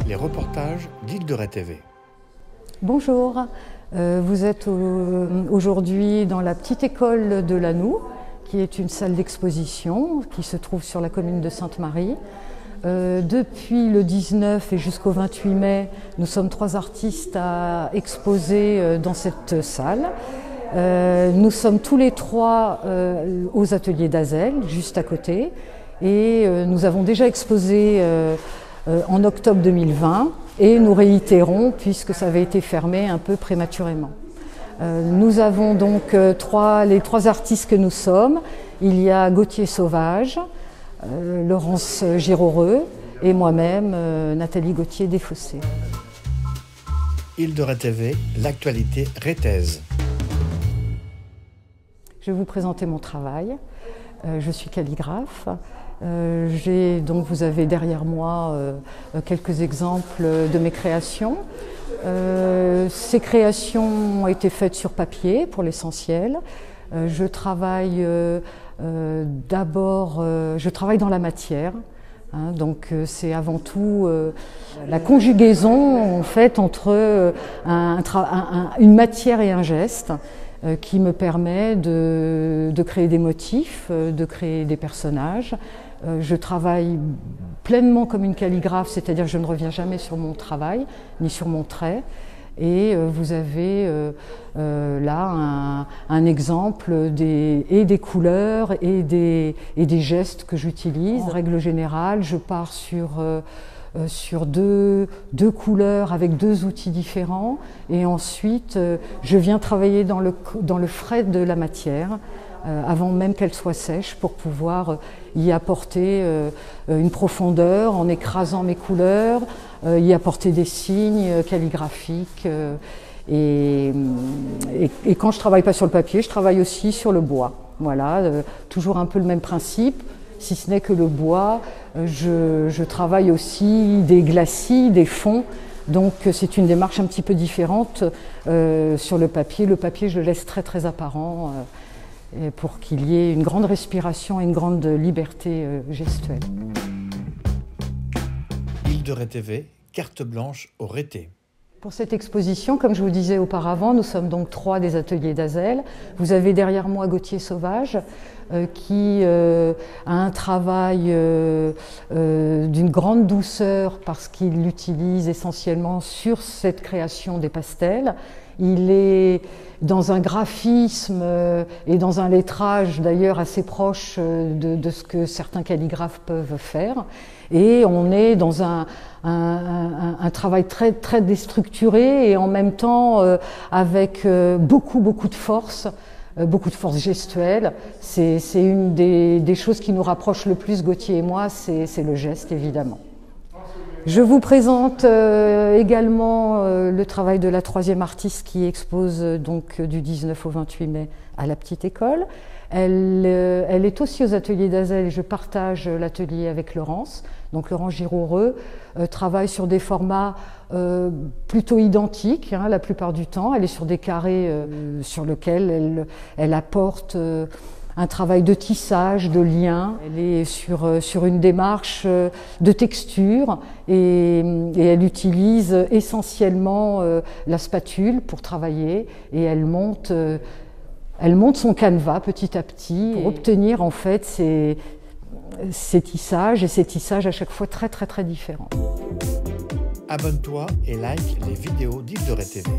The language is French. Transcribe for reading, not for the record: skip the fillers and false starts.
les reportages d'Île de Ré TV. Bonjour, vous êtes aujourd'hui dans la petite école de Lannou, qui est une salle d'exposition qui se trouve sur la commune de Sainte-Marie. Depuis le 19 et jusqu'au 28 mai, nous sommes 3 artistes à exposer dans cette salle. Nous sommes tous les 3 aux ateliers d'Azel, juste à côté, et nous avons déjà exposé en octobre 2020 et nous réitérons puisque ça avait été fermé un peu prématurément. Nous avons donc les 3 artistes que nous sommes. Il y a Gauthier Sauvage, Laurence Giroreux et moi-même, Nathalie Gauthier-Desfossés. Île de Ré TV, l'actualité rétaise. Je vais vous présenter mon travail. Je suis calligraphe. Vous avez derrière moi quelques exemples de mes créations. Ces créations ont été faites sur papier pour l'essentiel. Je travaille dans la matière. Donc c'est avant tout la conjugaison en fait entre une matière et un geste qui me permet de créer des motifs, de créer des personnages. Je travaille pleinement comme une calligraphe, c'est-à-dire que je ne reviens jamais sur mon travail ni sur mon trait. Et vous avez là un exemple des couleurs et des gestes que j'utilise. En règle générale, je pars sur deux couleurs avec 2 outils différents et ensuite je viens travailler dans le frais de la matière avant même qu'elle soit sèche pour pouvoir y apporter une profondeur en écrasant mes couleurs, y apporter des signes calligraphiques et quand je ne travaille pas sur le papier, je travaille aussi sur le bois. Voilà, toujours un peu le même principe, si ce n'est que le bois, je travaille aussi des glacis, des fonds, donc c'est une démarche un petit peu différente sur le papier. Le papier, je le laisse très apparent pour qu'il y ait une grande respiration et une grande liberté gestuelle. Île de Ré TV, carte blanche au Rété. Pour cette exposition, comme je vous disais auparavant, nous sommes donc 3 des ateliers d'Azel. Vous avez derrière moi Gauthier Sauvage qui a un travail d'une grande douceur parce qu'il l'utilise essentiellement sur cette création des pastels. Il est dans un graphisme et dans un lettrage d'ailleurs assez proche de ce que certains calligraphes peuvent faire. Et on est dans un travail très déstructuré et en même temps avec beaucoup de force gestuelle. C'est une des choses qui nous rapproche le plus, Gauthier et moi, c'est le geste évidemment. Je vous présente également le travail de la 3e artiste qui expose donc du 19 au 28 mai à la petite école. Elle est aussi aux ateliers d'Azel et je partage l'atelier avec Laurence. Donc Laurence Giroreux travaille sur des formats plutôt identiques la plupart du temps. Elle est sur des carrés sur lesquels elle apporte un travail de tissage, de lien. Elle est sur une démarche de texture et elle utilise essentiellement la spatule pour travailler et elle monte son canevas petit à petit pour obtenir en fait ces tissages et ces tissages à chaque fois très différents. Abonne-toi et like les vidéos d'Île de Ré TV.